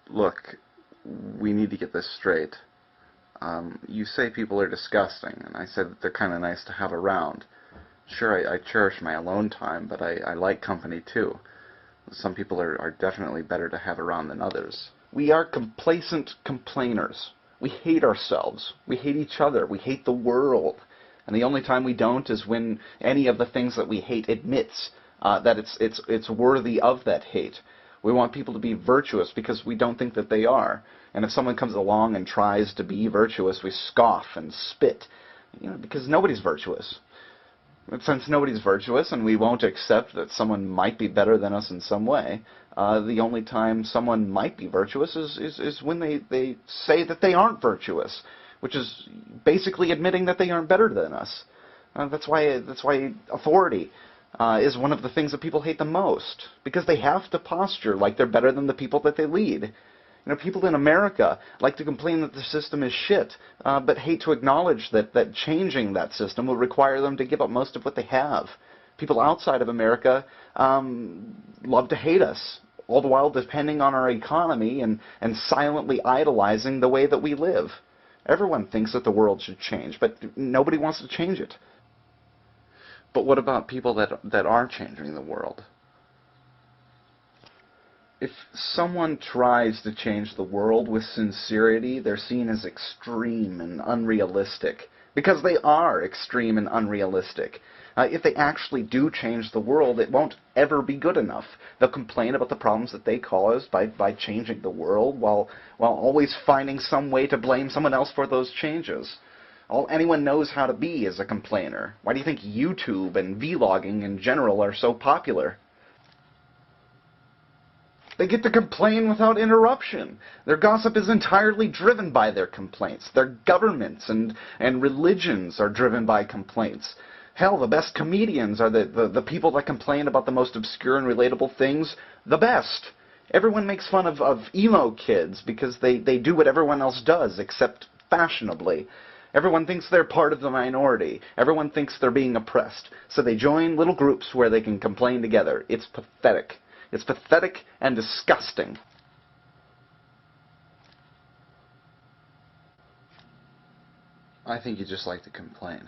Look, we need to get this straight. You say people are disgusting, and I said that they're kind of nice to have around. Sure, I cherish my alone time, but I like company too. Some people are definitely better to have around than others. We are complacent complainers. We hate ourselves. We hate each other. We hate the world. And the only time we don't is when any of the things that we hate admits that it's worthy of that hate. We want people to be virtuous because we don't think that they are. And if someone comes along and tries to be virtuous, we scoff and spit, because nobody's virtuous. But since nobody's virtuous and we won't accept that someone might be better than us in some way, the only time someone might be virtuous is when they say that they aren't virtuous, which is basically admitting that they aren't better than us. That's why authority is one of the things that people hate the most, because they have to posture like they're better than the people that they lead. People in America like to complain that the system is shit, but hate to acknowledge that changing that system will require them to give up most of what they have. People outside of America love to hate us, all the while depending on our economy and silently idolizing the way that we live. Everyone thinks that the world should change, but nobody wants to change it. But what about people that are changing the world? If someone tries to change the world with sincerity, they're seen as extreme and unrealistic, because they are extreme and unrealistic. If they actually do change the world, it won't ever be good enough. They'll complain about the problems that they caused by changing the world, while always finding some way to blame someone else for those changes. All anyone knows how to be is a complainer. Why do you think YouTube and vlogging in general are so popular? They get to complain without interruption. Their gossip is entirely driven by their complaints. Their governments and religions are driven by complaints. Hell, the best comedians are the people that complain about the most obscure and relatable things the best. Everyone makes fun of emo kids because they do what everyone else does, except fashionably. Everyone thinks they're part of the minority. Everyone thinks they're being oppressed. So they join little groups where they can complain together. It's pathetic. It's pathetic and disgusting. I think you just like to complain.